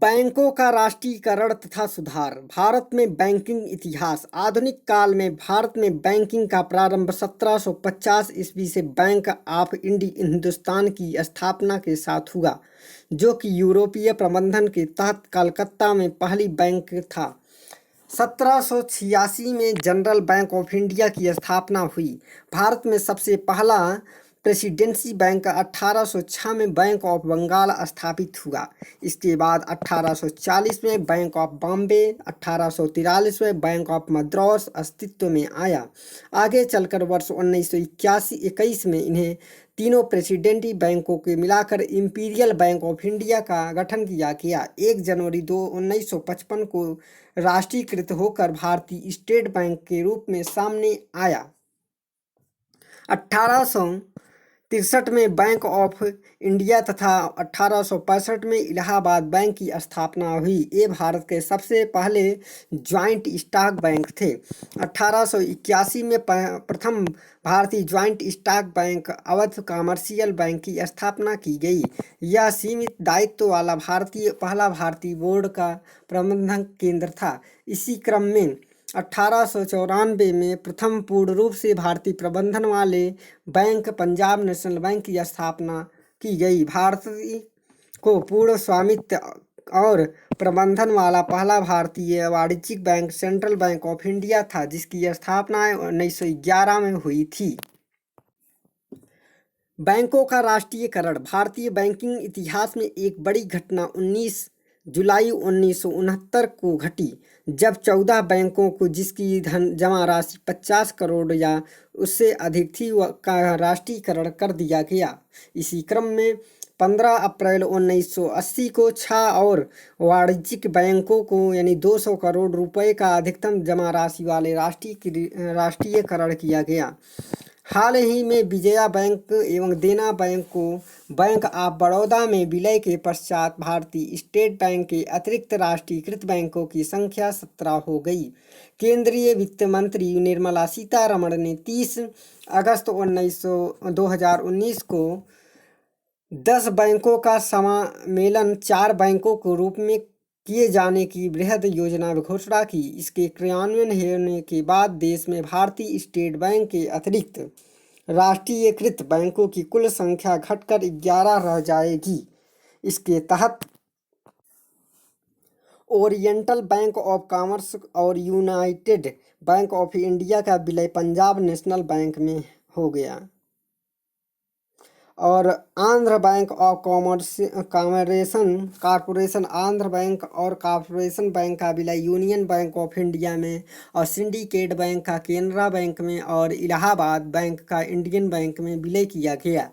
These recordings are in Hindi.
बैंकों का राष्ट्रीयकरण तथा सुधार। भारत में बैंकिंग इतिहास। आधुनिक काल में भारत में बैंकिंग का प्रारंभ 1750 ईस्वी से बैंक ऑफ हिंदुस्तान की स्थापना के साथ हुआ, जो कि यूरोपीय प्रबंधन के तहत कलकत्ता में पहली बैंक था। 1786 में जनरल बैंक ऑफ इंडिया की स्थापना हुई। भारत में सबसे पहला प्रेसिडेंसी बैंक 1806 में बैंक ऑफ बंगाल स्थापित हुआ। इसके बाद 1840 में बैंक ऑफ बॉम्बे, 1843 में बैंक ऑफ मद्रास अस्तित्व में आया। आगे चलकर वर्ष 1921 में इन्हें तीनों प्रेसिडेंटी बैंकों के मिलाकर इंपीरियल बैंक ऑफ इंडिया का गठन किया गया। 1 जनवरी 1955 को राष्ट्रीयकृत होकर भारतीय स्टेट बैंक के रूप में सामने आया। 1863 में बैंक ऑफ इंडिया तथा 1865 में इलाहाबाद बैंक की स्थापना हुई। ये भारत के सबसे पहले ज्वाइंट स्टॉक बैंक थे। 1881 में प्रथम भारतीय joint stock bank Awadh commercial bank की स्थापना की गई। यह सीमित दायित्व वाला पहला भारतीय बोर्ड का प्रबंधन केंद्र था। इसी क्रम में 1894 में प्रथम पूर्ण रूप से भारतीय प्रबंधन वाले बैंक पंजाब नेशनल बैंक की स्थापना की गई। भारत को पूर्ण स्वामित्व और प्रबंधन वाला पहला भारतीय वाणिज्यिक bank central bank of India था, जिसकी स्थापना 1911 में हुई थी। बैंकों का राष्ट्रीयकरण। भारतीय बैंकिंग इतिहास में एक बड़ी घटना 19 जुलाई 1969 को घटी, जब 14 बैंकों को, जिसकी जमा राशि 50 करोड़ या उससे अधिक थी, का राष्ट्रीयकरण कर दिया गया। इसी क्रम में 15 अप्रैल 1980 को 6 और वाणिज्यिक बैंकों को यानी 200 करोड़ रुपए का अधिकतम जमा राशि वाले राष्ट्रीयकरण किया गया। हाल ही में विजया बैंक एवं देना बैंक को बैंक ऑफ बड़ौदा में विलय के पश्चात भारतीय स्टेट बैंक के अतिरिक्त राष्ट्रीयकृत बैंकों की संख्या 17 हो गई। केंद्रीय वित्त मंत्री निर्मला सीतारमण ने 30 अगस्त 2019 को 10 बैंकों का सम्मेलन 4 बैंकों के रूप में किए जाने की बृहद योजना घोषणा की। इसके क्रियान्वयन होने के बाद देश में भारतीय स्टेट बैंक के अतिरिक्त राष्ट्रीयकृत बैंकों की कुल संख्या घटकर 11 रह जाएगी। इसके तहत ओरिएंटल बैंक ऑफ कॉमर्स और यूनाइटेड बैंक ऑफ इंडिया का विलय पंजाब नेशनल बैंक में हो गया और Andhra bank of corporation Andhra bank और कॉर्पोरेशन बैंक का विलय यूनियन बैंक ऑफ इंडिया में और सिंडिकेट बैंक का केनरा बैंक में और इलाहाबाद बैंक का इंडियन बैंक में विलय किया गया।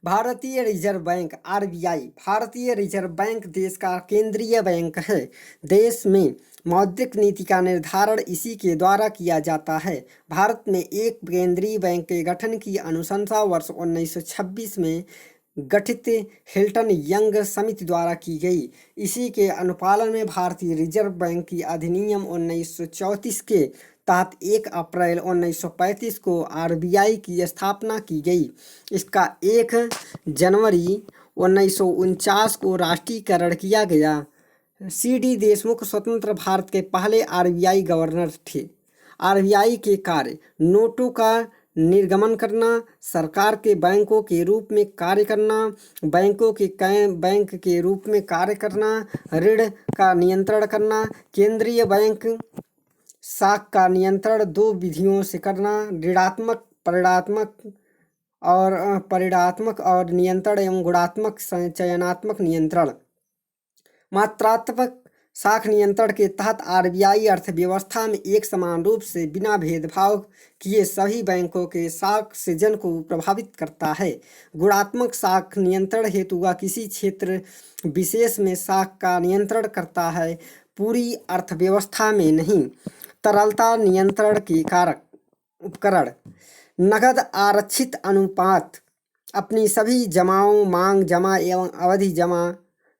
भारतीय रिजर्व बैंक आरबीआई। भारतीय रिजर्व बैंक देश का केंद्रीय बैंक है। देश में मौद्रिक नीति का निर्धारण इसी के द्वारा किया जाता है। भारत में एक केंद्रीय बैंक के गठन की अनुशंसा वर्ष 1926 में गठित हिल्टन यंग समिति द्वारा की गई। इसी के अनुपालन में भारतीय रिजर्व बैंक की अधिनियम 1934 के तहत 1 अप्रैल 1935 को आरबीआई की स्थापना की गई। इसका 1 जनवरी 1949 को राष्ट्रीयकरण किया गया। सी.डी. देशमुख स्वतंत्र भारत के पहले आरबीआई गवर्नर थे। आरबीआई के कार्य: नोटों का निर्गमन करना, सरकार के बैंकों के रूप में कार्य करना, बैंकों के बैंक के रूप में कार्य करना, ऋण का नियंत्रण करना। केंद्रीय बैंक शाख का नियंत्रण 2 विधियों से करना: ऋणात्मक परिणात्मक और नियंत्रण एवं गुणात्मक चयनात्मक नियंत्रण। मात्रात्मक शाख नियंत्रण के तहत आरबीआई अर्थव्यवस्था में एक समान रूप से बिना भेदभाव किए सभी बैंकों के शाख सृजन को प्रभावित करता है। गुणात्मक शाख नियंत्रण हेतु वह किसी क्षेत्र विशेष में शाख का नियंत्रण करता है, पूरी अर्थव्यवस्था में नहीं। तरलता नियंत्रण के कारक उपकरण: नकद आरक्षित अनुपात: अपनी सभी जमाओं, मांग जमा एवं अवधि जमा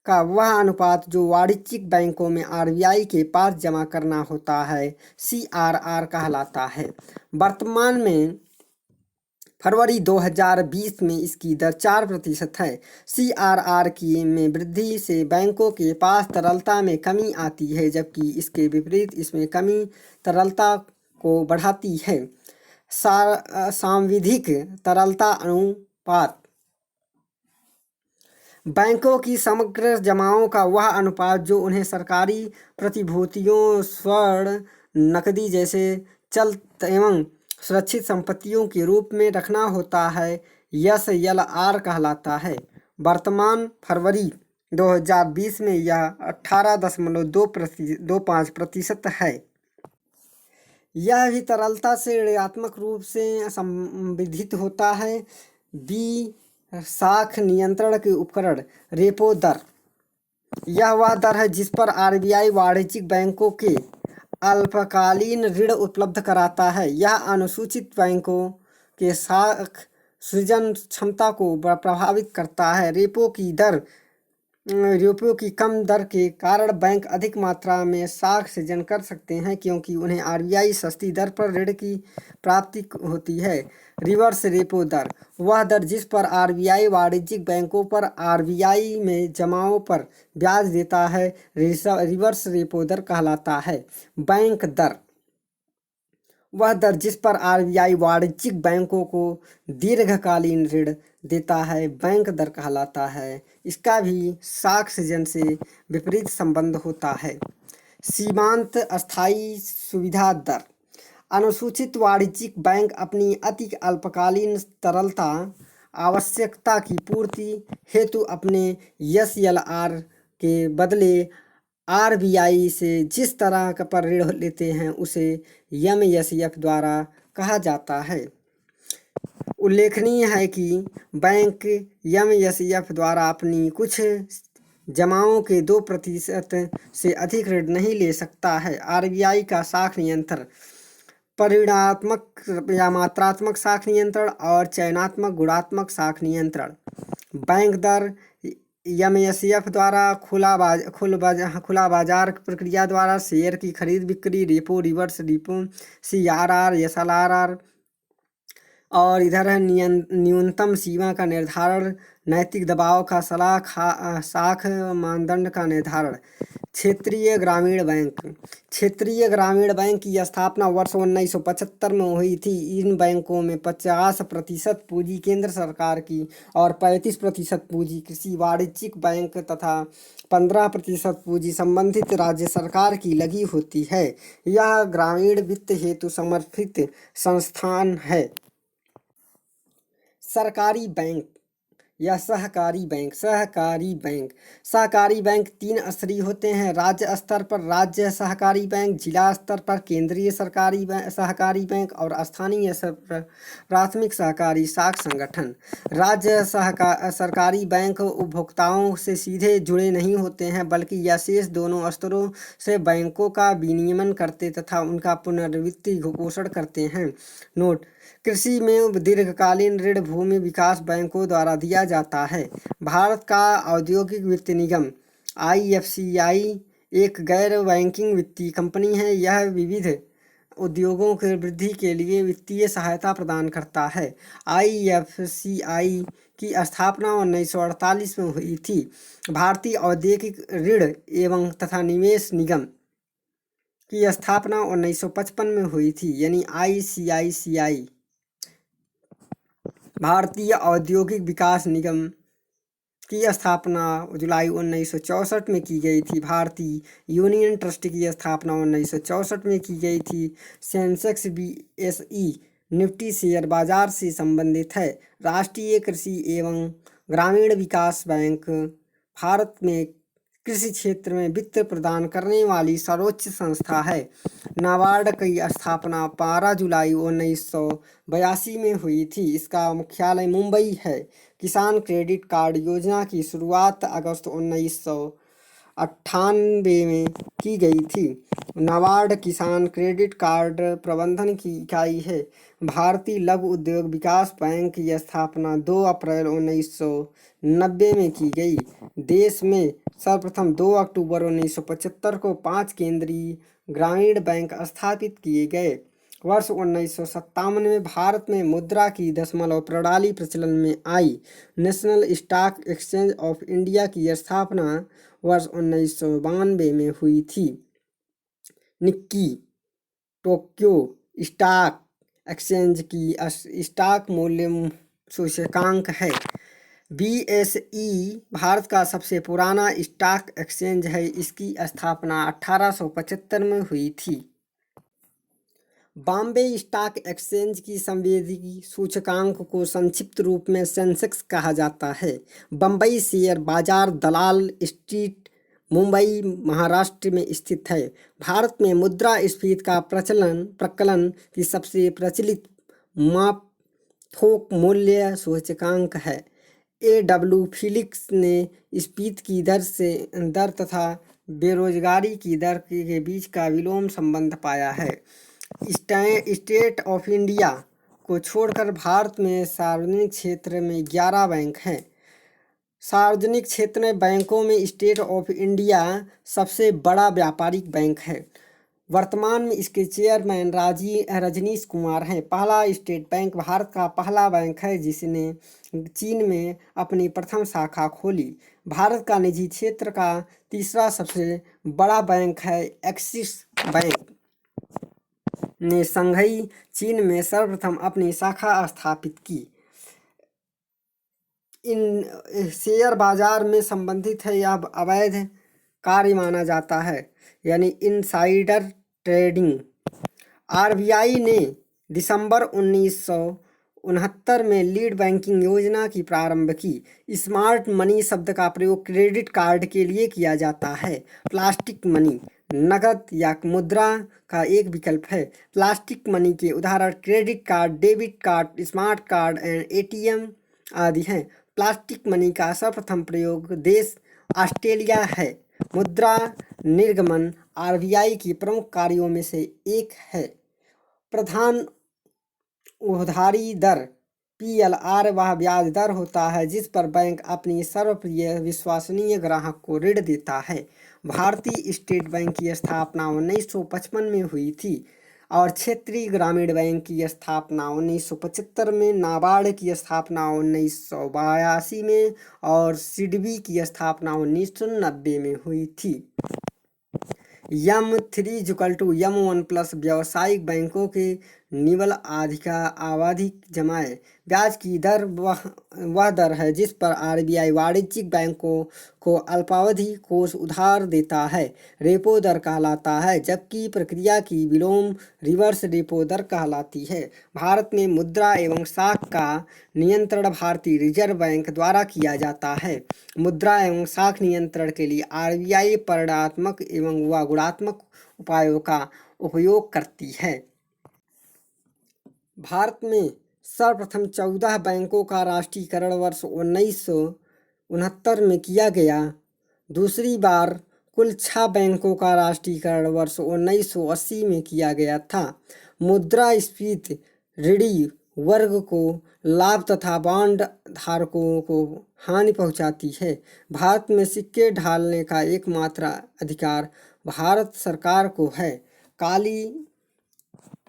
का वह अनुपात जो वाणिज्यिक बैंकों में आरबीआई के पास जमा करना होता है, CRR कहलाता है। वर्तमान में फरवरी 2020 में इसकी दर 4% है। CRR की में वृद्धि से बैंकों के पास तरलता में कमी आती है, जबकि इसके विपरीत इसमें कमी तरलता को बढ़ाती है। सांविधिक तरलता अनुपात बैंकों की समग्र जमाओं का वह अनुपात जो उन्हें सरकारी प्रतिभूतियों, स्वर्ण, नकदी जैसे चल एवं सुरक्षित संपत्तियों के रूप में रखना होता है, SLR कहलाता है। वर्तमान फरवरी 2020 में यह 18.25% है। यह भी तरलता से ऋणात्मक रूप से संबंधित होता है। बी साख नियंत्रण के उपकरण रेपो दर, यह वह दर है जिस पर RBI वाणिज्यिक बैंकों के अल्पकालीन ऋण उपलब्ध कराता है। यह अनुसूचित बैंकों के साख सृजन क्षमता को प्रभावित करता है। रेपो की कम दर के कारण बैंक अधिक मात्रा में साख सृजन कर सकते हैं, क्योंकि उन्हें RBI सस्ती दर पर ऋण की प्राप्ति होती है। रिवर्स रेपो दर, वह दर जिस पर RBI वाणिज्यिक बैंकों पर RBI में जमाओं पर ब्याज देता है, रिवर्स रेपो दर कहलाता है। बैंक दर, वह दर जिस पर RBI वाणिज्यिक बैंकों को दीर्घकालीन ऋण देता है, बैंक दर कहलाता है। इसका भी साख सृजन से विपरीत संबंध होता है। सीमांत अस्थायी सुविधा दर, अनुसूचित वाणिज्यिक बैंक अपनी अति अल्पकालीन तरलता आवश्यकता की पूर्ति हेतु अपने SLR के बदले RBI से जिस तरह का पर ऋण लेते हैं उसे MSF द्वारा कहा जाता है। उल्लेखनीय है कि बैंक MSF द्वारा अपनी कुछ जमाओं के 2% से अधिक ऋण नहीं ले सकता है। RBI का साख नियंत्रण परिमाणात्मक या मात्रात्मक साख नियंत्रण और चयनात्मक गुणात्मक साख नियंत्रण। बैंक दर MSF द्वारा खुला बाजार प्रक्रिया द्वारा शेयर की खरीद बिक्री, repo, reverse repo, CRR, SLR और इधर है न्यूनतम सीमा का निर्धारण, नैतिक दबाव का साख मानदंड का निर्धारण। क्षेत्रीय ग्रामीण बैंक, क्षेत्रीय ग्रामीण बैंक की स्थापना वर्ष 1975 में हुई थी। इन बैंकों में 50% पूंजी केंद्र सरकार की और 35% पूंजी कृषि वाणिज्यिक बैंक तथा 15% पूंजी संबंधित राज्य सरकार की लगी होती है। यह ग्रामीण वित्त हेतु समर्पित संस्थान है। सरकारी बैंक या सहकारी बैंक, सहकारी बैंक 3 स्तरीय होते हैं। राज्य स्तर पर राज्य सहकारी बैंक, जिला स्तर पर केंद्रीय सहकारी बैंक और स्थानीय स्तर पर प्राथमिक सहकारी साख संगठन। राज्य सरकारी बैंक उपभोक्ताओं से सीधे जुड़े नहीं होते हैं, बल्कि यह शेष दोनों स्तरों से बैंकों का विनियमन करते तथा उनका पुनर्वित्त पोषण करते हैं। नोट, कृषि में दीर्घकालीन ऋण भूमि विकास बैंकों द्वारा दिया जाता है। भारत का औद्योगिक वित्त निगम IFCI एक गैर बैंकिंग वित्तीय कंपनी है। यह विविध उद्योगों की वृद्धि के लिए वित्तीय सहायता प्रदान करता है। IFCI की स्थापना 1948 में हुई थी। भारतीय औद्योगिक ऋण एवं तथा निवेश निगम की स्थापना 1955 में हुई थी, यानी ICICI भारतीय औद्योगिक विकास निगम की स्थापना जुलाई 1964 में की गई थी। भारतीय यूनियन ट्रस्ट की स्थापना 1964 में की गई थी। सेंसेक्स BSE निफ्टी शेयर बाजार से संबंधित है। राष्ट्रीय कृषि एवं ग्रामीण विकास बैंक भारत में कृषि क्षेत्र में वित्त प्रदान करने वाली सर्वोच्च संस्था है। नाबार्ड की स्थापना 12 जुलाई 1982 में हुई थी। इसका मुख्यालय मुंबई है। किसान क्रेडिट कार्ड योजना की शुरुआत अगस्त 1998 में की गई थी। नाबार्ड किसान क्रेडिट कार्ड प्रबंधन की इकाई है। भारतीय लघु उद्योग विकास बैंक की स्थापना 2 अप्रैल 1990 में की गई। देश में सर्वप्रथम 2 अक्टूबर 1975 को 5 केंद्रीय ग्रामीण बैंक स्थापित किए गए। वर्ष 1957 में भारत में मुद्रा की दशमलव प्रणाली प्रचलन में आई। National Stock Exchange of India की स्थापना वर्ष 1992 में हुई थी। निक्की टोक्यो स्टॉक एक्सचेंज की स्टॉक मूल्य सूचकांक है। BSE भारत का सबसे पुराना स्टॉक एक्सचेंज है। इसकी स्थापना 1875 में हुई थी। बॉम्बे स्टॉक एक्सचेंज की संवेदी सूचकांक को संक्षिप्त रूप में सेंसेक्स कहा जाता है। बम्बई शेयर बाजार दलाल स्ट्रीट मुंबई महाराष्ट्र में स्थित है। भारत में मुद्रास्फीति का प्रकलन की सबसे प्रचलित माप थोक मूल्य सूचकांक है। AW फिलिप्स ने स्फीति की दर तथा बेरोजगारी की दर के बीच का विलोम संबंध पाया है। स्टेट ऑफ इंडिया को छोड़कर भारत में सार्वजनिक क्षेत्र में 11 बैंक हैं। सार्वजनिक क्षेत्र बैंकों में स्टेट ऑफ इंडिया सबसे बड़ा व्यापारिक बैंक है। वर्तमान में इसके चेयरमैन रजनीश कुमार हैं। पहला स्टेट बैंक भारत का पहला बैंक है जिसने चीन में अपनी प्रथम शाखा खोली। भारत का निजी क्षेत्र का तीसरा सबसे बड़ा बैंक है एक्सिस बैंक ने शंघाई चीन में सर्वप्रथम अपनी शाखा स्थापित की। इन शेयर बाजार में संबंधित है यह अवैध कार्य माना जाता है, यानी इनसाइडर ट्रेडिंग। RBI ने दिसंबर 1969 में लीड बैंकिंग योजना की प्रारंभ की। स्मार्ट मनी शब्द का प्रयोग क्रेडिट कार्ड के लिए किया जाता है। प्लास्टिक मनी नकद या मुद्रा का एक विकल्प है। प्लास्टिक मनी के उदाहरण credit card, debit card, smart card and ATM आदि हैं। प्लास्टिक मनी का सर्वप्रथम प्रयोग देश ऑस्ट्रेलिया है। मुद्रा निर्गमन RBI की प्रमुख कार्यों में से एक है। प्रधान उधारी दर PLR वह ब्याज दर होता है जिस पर बैंक अपनी सर्वप्रिय विश्वसनीय ग्राहक को ऋण देता है। भारतीय स्टेट बैंक की स्थापना 1955 में हुई थी और क्षेत्रीय ग्रामीण बैंक की स्थापना 1975 में, नाबार्ड की स्थापना 1982 में और सिडबी की स्थापना 1990 में हुई थी। M3=M1+ व्यावसायिक बैंकों के निवल आवधिक जमाए ब्याज की दर वह दर है जिस पर RBI वाणिज्यिक बैंकों को अल्पावधि कोष उधार देता है। रेपो दर कहलाता है, जबकि प्रक्रिया की विलोम रिवर्स रेपो दर कहलाती है। भारत में मुद्रा एवं साख का नियंत्रण भारतीय रिजर्व बैंक द्वारा किया जाता है। मुद्रा एवं साख नियंत्रण के लिए RBI परिणात्मक एवं व गुणात्मक उपायों का उपयोग करती है। भारत में सर्वप्रथम 14 बैंकों का राष्ट्रीयकरण वर्ष 1969 में किया गया। दूसरी बार कुल 6 बैंकों का राष्ट्रीयकरण वर्ष 1980 में किया गया था। मुद्रास्फीति ऋणी वर्ग को लाभ तथा बॉन्ड धारकों को हानि पहुंचाती है। भारत में सिक्के ढालने का एकमात्र अधिकार भारत सरकार को है। काली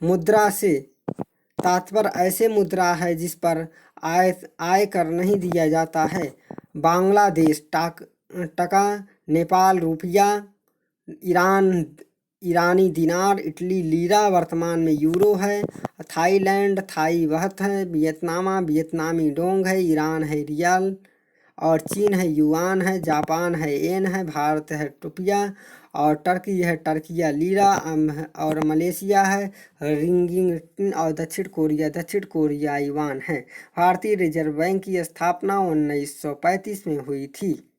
मुद्रा से तात्पर्य ऐसे मुद्रा है जिस पर आय कर नहीं दिया जाता है। बांग्लादेश टका, नेपाल रुपया, ईरानी दिनार, इटली लीरा, वर्तमान में यूरो है। थाईलैंड थाई बहत है। वियतनामी डोंग है। ईरान है रियाल और चीन है युआन है। जापान है येन है। भारत है रुपया और टर्की है टर्किया लीरा और मलेशिया है रिंगिट और दक्षिण कोरिया युआन है। भारतीय रिजर्व बैंक की स्थापना 1935 में हुई थी।